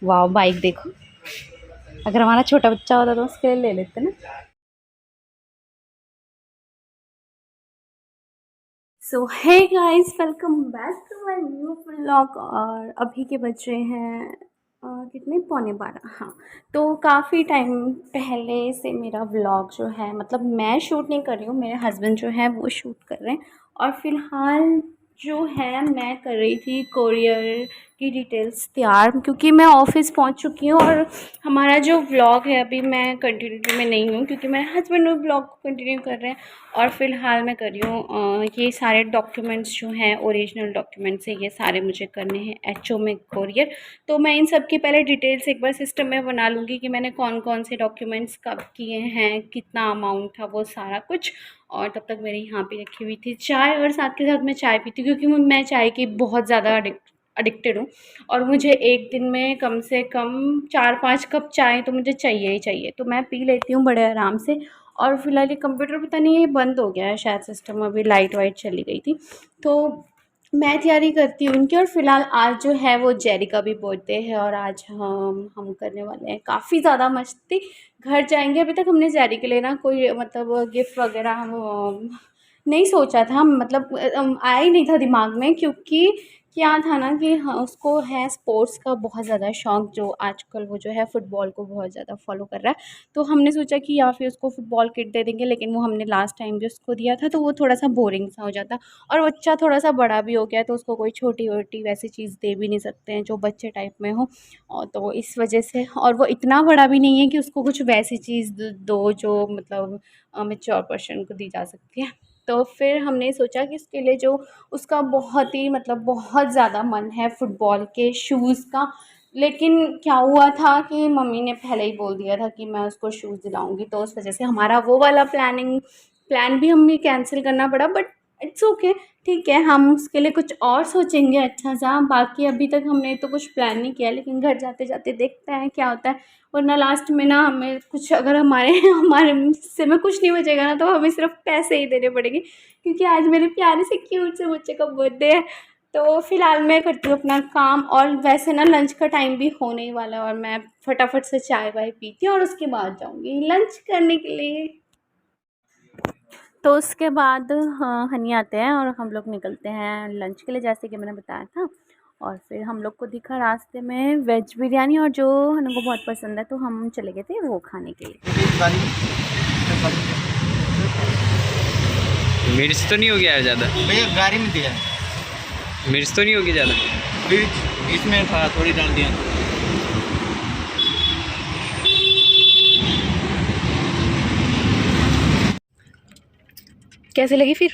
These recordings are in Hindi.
वाह बाइक देखो, अगर हमारा छोटा बच्चा होता तो उसके लिए ले लेते ना। So hey guys, welcome back to my new vlog. और अभी के बज रहे हैं कितने, 11:15। हाँ, तो काफ़ी टाइम पहले से मेरा व्लॉग जो है, मतलब मैं शूट नहीं कर रही हूँ, मेरे हस्बैंड जो है वो शूट कर रहे हैं। और फ़िलहाल जो है मैं कर रही थी कोरियर की डिटेल्स तैयार, क्योंकि मैं ऑफ़िस पहुँच चुकी हूँ। और हमारा जो व्लॉग है अभी मैं कंटिन्यूटी में नहीं हूँ, क्योंकि मेरे हस्बैंड वो व्लॉग को कंटिन्यू कर रहे हैं। और फ़िलहाल मैं कर रही हूँ ये सारे डॉक्यूमेंट्स जो हैं, ओरिजिनल डॉक्यूमेंट्स हैं, ये सारे मुझे करने हैं एचओ में कोरियर। तो मैं इन सब की पहले डिटेल्स एक बार सिस्टम में बना लूँगी कि मैंने कौन कौन से डॉक्यूमेंट्स कब किए हैं, कितना अमाउंट था, वो सारा कुछ। और तब तक मेरी यहाँ पे रखी हुई थी चाय, और साथ के साथ मैं चाय पीती हूँ, क्योंकि मैं चाय की बहुत ज़्यादा एडिक्टेड हूँ। और मुझे एक दिन में कम से कम 4-5 कप चाय तो मुझे चाहिए ही चाहिए, तो मैं पी लेती हूँ बड़े आराम से। और फिलहाल ये कंप्यूटर पता नहीं ये बंद हो गया है शायद सिस्टम, अभी लाइट वाइट चली गई थी। तो मैं तैयारी करती हूँ उनकी। और फिलहाल आज जो है वो जेरी का भी बर्थडे है, और आज हम करने वाले हैं काफ़ी ज़्यादा मस्ती। घर जाएंगे, अभी तक हमने जेरी के लिए ना कोई मतलब गिफ्ट वगैरह हम नहीं सोचा था, मतलब आया ही नहीं था दिमाग में, क्योंकि क्या था ना कि हाँ, उसको है स्पोर्ट्स का बहुत ज़्यादा शौक़, जो आजकल वो जो है फ़ुटबॉल को बहुत ज़्यादा फॉलो कर रहा है। तो हमने सोचा कि या फिर उसको फ़ुटबॉल किट दे देंगे, लेकिन वो हमने लास्ट टाइम जो उसको दिया था तो वो थोड़ा सा बोरिंग सा हो जाता। और बच्चा थोड़ा सा बड़ा भी हो गया है, तो उसको कोई छोटी वोटी वैसी चीज़ दे भी नहीं सकते हैं जो बच्चे टाइप में हो। और तो इस वजह से, और वो इतना बड़ा भी नहीं है कि उसको कुछ वैसी चीज़ दो जो मतलब मैच्योर पर्सन को दी जा सकती है। तो फिर हमने सोचा कि इसके लिए जो उसका बहुत ही मतलब बहुत ज़्यादा मन है फ़ुटबॉल के शूज़ का। लेकिन क्या हुआ था कि मम्मी ने पहले ही बोल दिया था कि मैं उसको शूज़ दिलाऊँगी, तो उस वजह से हमारा वो वाला प्लान भी हमें कैंसिल करना पड़ा। बट इट्स ओके, ठीक है, हम उसके लिए कुछ और सोचेंगे अच्छा सा। बाकी अभी तक हमने तो कुछ प्लान नहीं किया, लेकिन घर जाते-जाते देखते हैं क्या होता है। वरना लास्ट में ना हमें कुछ, अगर हमारे हमारे हिस्से में कुछ नहीं बचेगा ना, तो हमें सिर्फ पैसे ही देने पड़ेंगे, क्योंकि आज मेरे प्यारे से क्यूट से बच्चे का बर्थडे है। तो फ़िलहाल मैं करती हूँ अपना काम, और वैसे ना लंच का टाइम भी होने ही वाला है, और मैं फटाफट से चाय वाय पीती हूँ और उसके बाद जाऊँगी लंच करने के लिए। तो उसके बाद हनी आते हैं और हम लोग निकलते हैं लंच के लिए, जैसे कि मैंने बताया था। और फिर हम लोग को दिखा रास्ते में वेज बिरयानी, और जो हनी को बहुत पसंद है, तो हम चले गए थे वो खाने के लिए। मिर्च तो नहीं होगी यार ज़्यादा? भैया गाड़ी में दिया मिर्च तो नहीं होगी ज़्यादा? मिर्च इसमें था, थोड़ी डाल दिया। कैसे लगी फिर?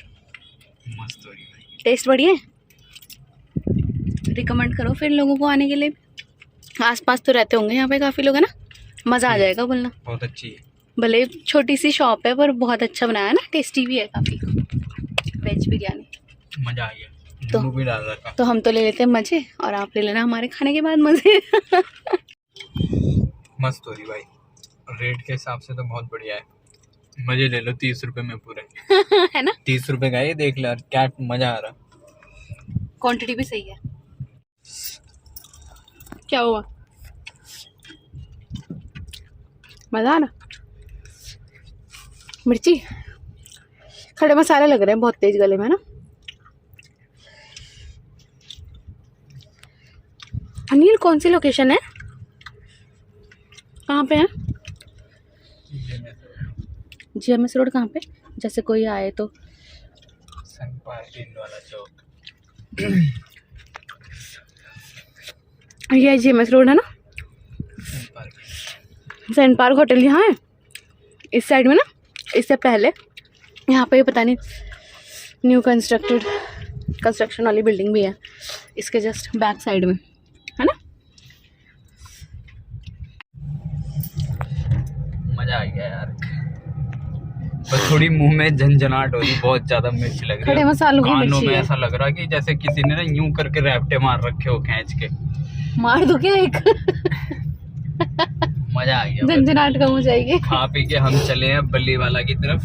मस्त हो रही भाई। टेस्ट बढ़िया है? रिकमेंड करो फिर लोगों को आने के लिए। आसपास तो रहते होंगे यहाँ पे काफ़ी लोग, है ना? मज़ा आ जाएगा बोलना। बहुत अच्छी है, भले छोटी सी शॉप है पर बहुत अच्छा बनाया है ना, टेस्टी भी है काफ़ी वेज बिरयानी। मज़ा आ गया। तो नींबू भी डाल रहा था। तो हम तो ले लेते हैं मज़े, और आप ले लेना हमारे खाने के बाद मज़े। मस्त हो रही भाई, रेट के हिसाब से तो बहुत बढ़िया है। मजे ले लो 30 रुपए में पूरे। है ना? 30 रुपए का ये देख लो, क्या मजा आ रहा। क्वांटिटी भी सही है। क्या हुआ? मज़ा आ रहा? मिर्ची खड़े मसाले लग रहे हैं बहुत तेज गले में, ना? अनिल, कौन सी लोकेशन है? कहाँ पे है? GMS रोड कहाँ पे? जैसे कोई आए तो। सन पार्क वाला चौक। ये GMS रोड है ना? सेंट पार्क होटल यहाँ है इस साइड में ना। इससे पहले यहाँ पे पता नहीं न्यू कंस्ट्रक्शन वाली बिल्डिंग भी है इसके जस्ट बैक साइड में, है ना? मजा आ गया यार, बस थोड़ी मुंह में झंझनाहट हो रही, बहुत ज्यादा मिर्च लग रही है। खड़े मसालों की कानों मिर्ची में है। ऐसा लग रहा कि जैसे किसी ने ना यूं करके रैप्टे मार रखे हो खींच के। मार दो क्या एक? मजा आ गया। झंझनाहट कम हो जाएगी। खा पी के हम चले हैं बल्ली वाला की तरफ।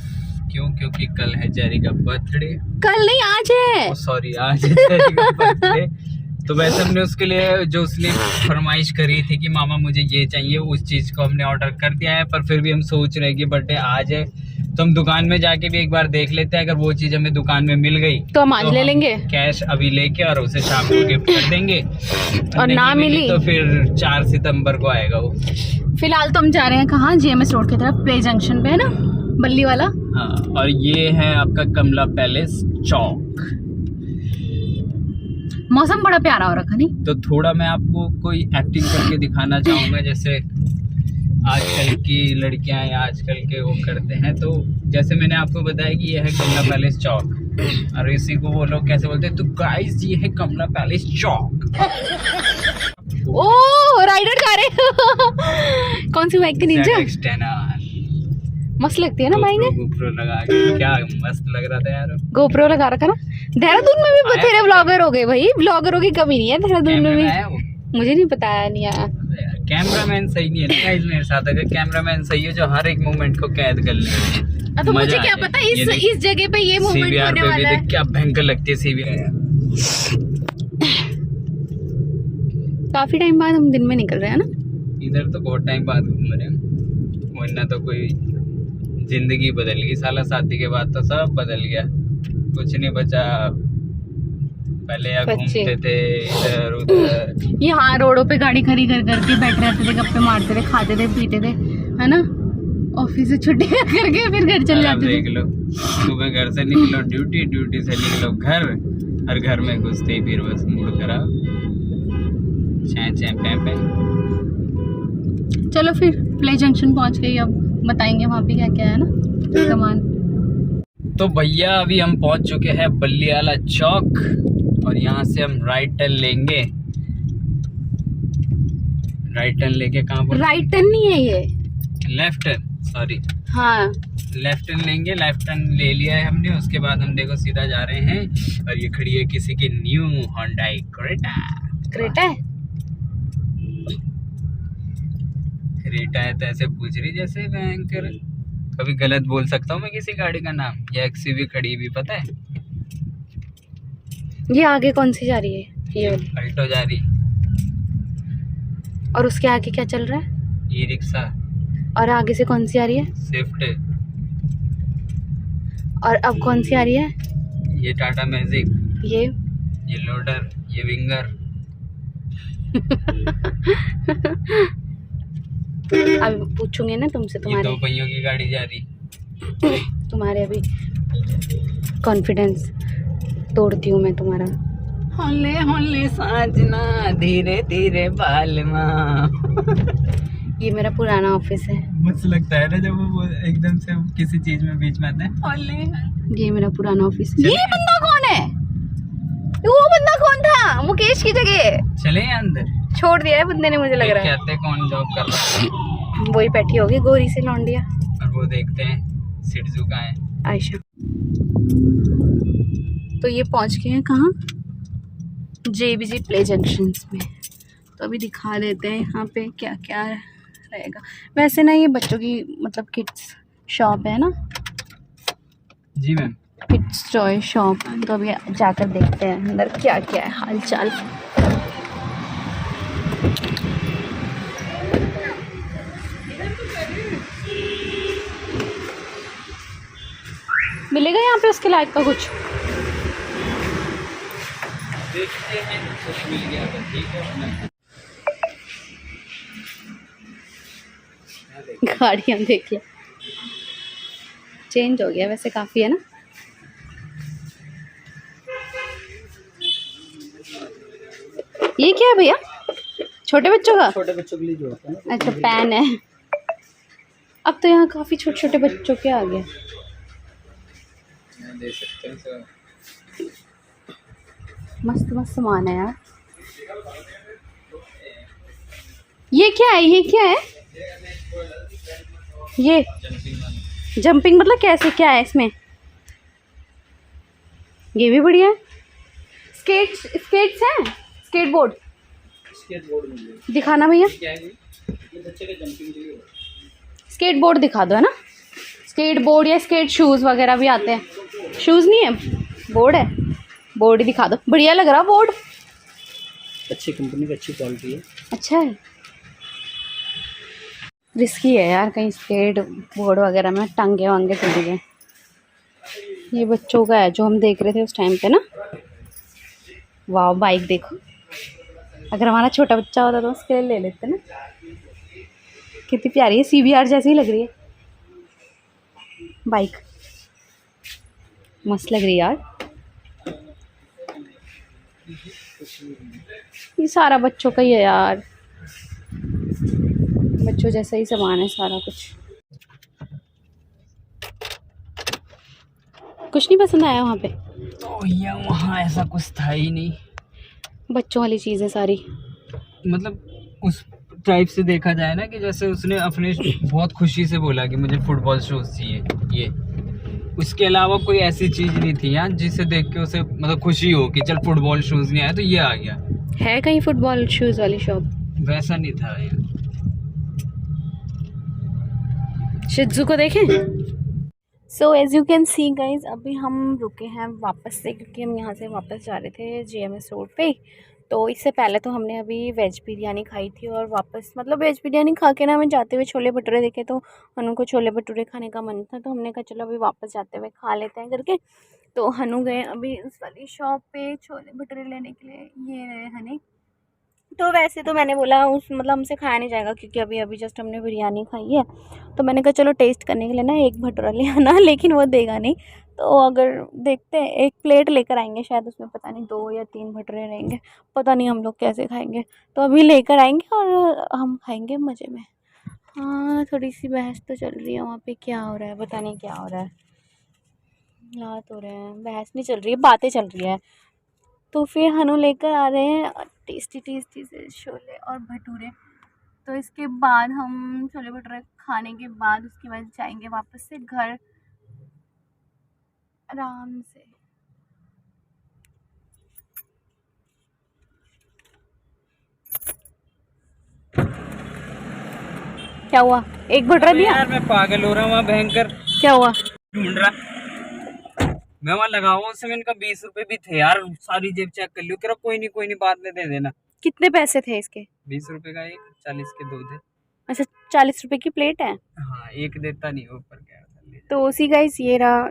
क्यों? क्योंकि कल है जेरी का बर्थडे। कल नहीं, आज है। सॉरी, आज है जेरी का बर्थडे। तो वैसे हमने उसके लिए जो उसने फरमाइश करी थी कि मामा मुझे ये चाहिए, उस चीज़ को हमने ऑर्डर कर दिया है। पर फिर भी हम सोच रहे हैं कि बर्थडे आज है तो हम दुकान में जाके भी एक बार देख लेते हैं। अगर वो चीज़ हमें दुकान में मिल गई तो हम आज ले लेंगे कैश अभी लेके, और उसे शाम को गिफ्ट कर देंगे। और ना मिली तो फिर 4 सितंबर को आएगा वो। फिलहाल तो हम जा रहे हैं कहाँ, GMS रोड की तरफ, प्ले जंक्शन पे है ना, बल्ली वाला। हाँ, और ये है आपका कमला पैलेस चौक। मौसम बड़ा प्यारा हो रखा नहीं। तो थोड़ा मैं आपको कोई एक्टिंग करके दिखाना चाहूँगा, जैसे आजकल की लड़कियां या आजकल के वो करते हैं। तो जैसे मैंने आपको बताया कि ये है कमला पैलेस चौक, और इसी को वो लोग कैसे बोलते हैं, तो गाइस ये है कमला पैलेस चौक। ओह राइडर जा रहे कौन सी बाइक के नीचे? मस्त लगती है ना बाइक ने। गोप्रो लगा के क्या मस्त लग रहा था यार। गोप्रो लगा रखा ना। देहरादून में भी बथेरे व्लॉगर हो गए भाई, व्लॉगरों की कमी नहीं है देहरादून में भी। मुझे नहीं पता है, नहीं आया। कैमरामैन सही नहीं है ना गाइस मेरे साथ। अगर कैमरामैन सही है जो हर एक मोमेंट को कैद कर ले। तो मुझे क्या पता इस जगह पे ये मोमेंट होने वाला है। क्या भयंकर लगती है सीबीआर। काफी टाइम बाद हम दिन में निकल रहे हैं ना। इधर तो बहुत टाइम बाद घूम रहे हैं, वरना तो कोई जिंदगी बदल गई साला। शादी के बाद तो सब बदल गया, कुछ नहीं बचा। पहले यहाँ घूमते थे इधर उधर, यहाँ रोडों पे गाड़ी खड़ी कर करके बैठे रहते थे, गप्पे मारते थे, खाते थे, पीते थे, है ना। ऑफिस से छुट्टी करके फिर घर चले जाते थे। देख लो, सुबह घर से निकलो ड्यूटी, ड्यूटी से निकलो घर, और घर में घुसते ही फिर बस मूड खराब, चैं चैं पैं पैं। चलो फिर प्ले जंक्शन पहुँच गई, अब बताएंगे वहाँ पे क्या क्या है ना सामान। तो भैया अभी हम पहुँच चुके हैं बल्ली वाला चौक, और यहाँ से हम राइट टर्न लेंगे। राइट टर्न लेके कहाँ पर? राइट टर्न नहीं है ये, लेफ्ट टर्न, सॉरी। हाँ, लेफ्ट टर्न लेंगे। लेफ्ट टर्न ले लिया है हमने। उसके बाद हम देखो सीधा जा रहे हैं, और ये खड़ी है किसी की न्यू होंडाई क्रेटा। क्रेटा है? क्रेटा है तो ऐसे पूछ रही जैसे भयंकर। कभी गलत बोल सकता हूँ मैं किसी गाड़ी का नाम। ये एक्सयूवी खड़ी भी पता है। ये आगे कौन सी जा रही है? ये अल्टो जा रही। और उसके आगे क्या चल रहा है? E rickshaw. और आगे से कौन सी आ रही है? स्विफ्ट। और अब कौन सी आ रही है? ये टाटा मैजिक। ये लोडर, ये विंगर। अब पूछूंगे ना तुमसे, तुम्हारे 2 पहियों की गाड़ी जा रही। तुम्हारे अभी कॉन्फिडेंस तोड़ती हूँ मैं तुम्हारा। होले होले साजना धीरे धीरे बालमा। ये मेरा पुराना ऑफिस है। मस्त लगता है ना जब वो एकदम से किसी चीज में बीच में आता है। होले। ये मेरा पुराना ऑफिस है। ये बंदा कौन है? वो बंदा कौन था? मुकेश की जगह चले अंदर छोड़ दिया है बंदे ने, मुझे लग रहा है। कहते कौन जॉब कर रहा है? वही बैठी होगी गोरी से लौंडिया। और वो देखते हैं सिटजू का है आयशा। तो ये पहुंच गए हैं कहाँ? JBG प्ले जंक्शन में। तो अभी दिखा देते हैं यहाँ पे क्या क्या रहेगा। वैसे ना ये बच्चों की मतलब किड्स शॉप है ना। जी मैम। Kids toy shop. तो अभी जाकर देखते हैं अंदर क्या क्या है हाल चाल। मिलेगा यहाँ पे उसके लायक का कुछ? देखते हैं कुछ मिल गया तो ठीक है। गाड़ियाँ देख लो, चेंज हो गया वैसे काफ़ी है ना। ये क्या है भैया? छोटे बच्चों का? छोटे बच्चों के लिए जो होता है ना। अच्छा पैन है। अब तो यहाँ काफ़ी छोटे छोटे बच्चों के आ गए। दे सकते हैं सर। मस्त मस्त सामान है यार। ये क्या है? ये क्या है? ये जंपिंग मतलब कैसे, क्या है इसमें? ये भी बढ़िया है। स्केट्स हैं? स्केटबोर्ड दिखाना भैया। स्केटबोर्ड दिखा दो है ना। स्केटबोर्ड या स्केट शूज़ वगैरह भी आते हैं। शूज़ नहीं है, बोर्ड है। बोर्ड ही दिखा दो, बढ़िया लग रहा बोर्ड। अच्छी कंपनी का, अच्छी क्वालिटी है। अच्छा है। रिस्की है यार, कहीं स्केट बोर्ड वगैरह में टांगे वांगे टूट गए। ये बच्चों का है जो हम देख रहे थे उस टाइम पे ना। वाह, बाइक देखो, अगर हमारा छोटा बच्चा होता तो उसके लिए ले लेते ना। कितनी प्यारी है, CBR जैसी लग रही है बाइक, मस्त लग रही है यार। ये सारा बच्चों का ही है यार, बच्चों जैसा ही सामान है सारा कुछ। कुछ नहीं पसंद आया वहाँ पे? तो ये वहाँ ऐसा कुछ था ही नहीं, बच्चों वाली चीज़ें सारी। मतलब उस टाइप से देखा जाए ना कि जैसे उसने अपने बहुत खुशी से बोला कि मुझे फुटबॉल शूज चाहिए, ये उसके अलावा कोई ऐसी चीज नहीं थी यहाँ जिसे देख के उसे मतलब खुशी हो कि चल फुटबॉल शूज नहीं आया तो ये आ गया। है कहीं फुटबॉल शूज़ वाली शॉप? वैसा नहीं था यहाँ। शिज़ू को देखें। So as you can see guys, अभी हम रुके हैं वापस से, क्योंकि हम यहाँ से वापस जा रहे थे GMS रोड पे। तो इससे पहले तो हमने अभी वेज बिरयानी खाई थी, और वापस मतलब वेज बिरयानी खा के ना हमें जाते हुए छोले भटूरे देखे, तो उनको छोले भटूरे खाने का मन था, तो हमने कहा चलो अभी वापस जाते हुए खा लेते हैं करके। तो हनु गए अभी उस वाली शॉप पे छोले भटूरे लेने के लिए, ये रहे हनी। तो वैसे तो मैंने बोला उस मतलब हमसे खाया नहीं जाएगा, क्योंकि अभी अभी जस्ट हमने बिरयानी खाई है। तो मैंने कहा चलो टेस्ट करने के लिए ना एक भटूरा ले आना, लेकिन वो देगा नहीं। तो अगर देखते हैं, एक प्लेट लेकर आएंगे शायद, उसमें पता नहीं 2 या 3 भटूरे रहेंगे, पता नहीं हम लोग कैसे खाएंगे। तो अभी लेकर आएंगे और हम खाएंगे मज़े में। हाँ, थोड़ी सी बहस तो चल रही है वहाँ पे, क्या हो रहा है पता नहीं क्या हो रहा है। हाथ हो रहे हैं, बहस नहीं चल रही है, बातें चल रही है। तो फिर हनु लेकर आ रहे हैं टेस्टी टेस्टी से छोले और भटूरे। तो इसके बाद हम छोले भटूरे खाने के बाद उसके बाद जाएंगे वापस से घर आराम से। क्या हुआ? एक भटूरा दिया? यार मैं पागल हो रहा हूँ वहाँ भयंकर। क्या हुआ? ढूंढ रहा मैं वहाँ लगा हुआ, उसमें इनका 20 रुपए भी थे यार, सारी जेब चेक कर लियो। कह रहा कोई नहीं बाद में दे देना। कितने पैसे थे इसके? 20 रुपए का एक, 40 के 2 थे। अच्छा, 40 रुपए की प्लेट है। हाँ, एक देता नहीं ऊपर क्या तो उसी का ये रहा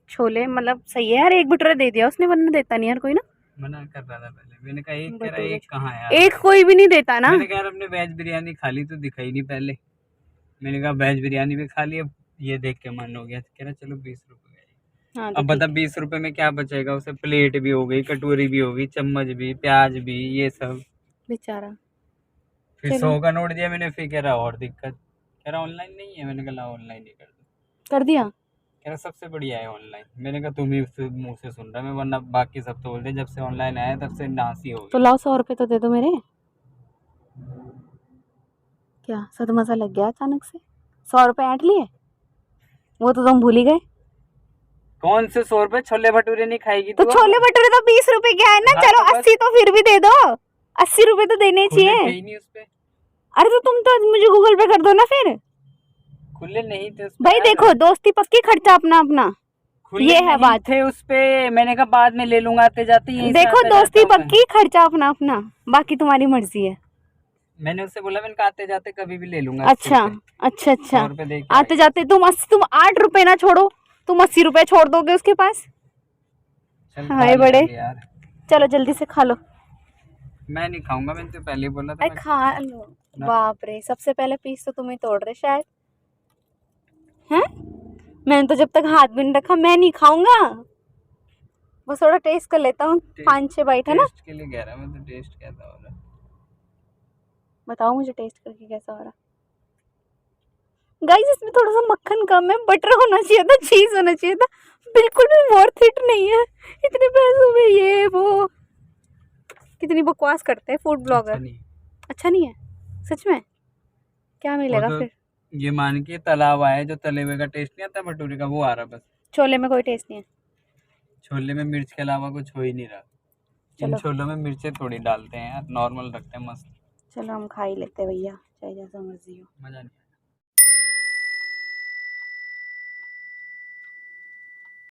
छोले, मतलब सही है यार, एक भटूरा दे दिया उसने, वरना देता नहीं यार कोई ना। मना कर रहा था पहले, मैंने कहा एक, कह रहा एक कहाँ यार, एक कोई भी नहीं देता ना। मैंने कहा अपने वेज बिरयानी खा ली तो दिखाई नहीं पहले। मैंने कहा वेज बिरयानी भी खा ली, अब ये देख के मन हो गया, कह रहा चलो 20 रुपए। हाँ, अब बता 20 रुपए में क्या बचेगा उसे? प्लेट भी हो गई, कटोरी भी हो गई, चम्मच भी, प्याज भी, ये सब बेचारा। फिर 100 का नोट दिया मैंने, फिर कह रहा और दिक्कत, कह रहा ऑनलाइन नहीं है। मैंने कहा ऑनलाइन ही कर दो। कर दिया। कह रहा सबसे बढ़िया है ऑनलाइन। मैंने कहा तुम ही मुंह से सुन रहा मैं, वरना बाकी सब तो बोलते जब से ऑनलाइन आया तब से नासी हो तो गई। लाओ 100 रुपये तो दे दो मेरे। क्या सदमा सा लग गया अचानक से? 100 रुपये ऐंठ लिए, वो तो तुम भूल ही गए। कौन से 100 रुपए? छोले भटूरे नहीं खाएगी तो तू? छोले भटूरे तो 20 रुपए के है ना। हाँ, चलो तो बस। 80 तो फिर भी दे दो, 80 रुपए तो देने खुले चाहिए। थे ही नहीं उसपे। अरे तो तुम तो मुझे गूगल पे कर दो ना फिर। खुले नहीं थे उसपे भाई यार। देखो, दोस्ती पक्की, खर्चा अपना अपना, खुले ये है नहीं बात। थे उसपे। मैंने कहा बाद में ले लूंगा आते जाते, यहीं से देखो आता दोस्ती जाता हूँ मैं। पक्की, खर्चा अपना अपना, बाकी तुम्हारी मर्जी है। मैंने उससे बोला मैंने कहा आते जाते कभी भी ले लूंगा। अच्छा अच्छा 100 रुपए दे के आते जाते तुम 8 रुपए ना छोड़ो, तुम 80 रुपए छोड़ दोगे उसके पास। चल हाय खा ले बड़े, अभी यार। चलो जल्दी से खा लो। मैं नहीं खाऊंगा, मैंने तो पहले ही बोला था। अरे खा लो। बाप रे, सबसे पहले पीस तो तुम ही तोड़ रहे शायद हैं। मैंने तो जब तक हाथ भी नहीं रखा, मैं नहीं खाऊंगा। बस थोड़ा टेस्ट कर लेता हूँ, 5-6 बाइट है ना। टेस्ट के लिए कह रहा मैं, तो टेस्ट कैसा हो रहा है बताओ मुझे टेस्ट करके कैसा हो रहा। गाइस इसमें थोड़ा सा मक्खन कम है, बटर होना चाहिए था, चीज होना चाहिए था। बिल्कुल भी वर्थ इट नहीं है इतने पैसों में ये वो। कितनी बकवास करते हैं फूड ब्लॉगर। अच्छा नहीं है सच में? क्या मिलेगा तो फिर? ये मान के तला हुआ है, जो तले हुए का टेस्ट नहीं आता भटूरे का, वो आ रहा बस। छोले में कोई टेस्ट नहीं है। छोले में मिर्च के अलावा कुछ हो ही नहीं रहा। इन छोलों में मिर्चें थोड़ी डालते हैं यार, नॉर्मल रखते हैं मस्त। चलो हम खा ही लेते हैं भैया, चाहे जैसा मर्जी हो। मजा नहीं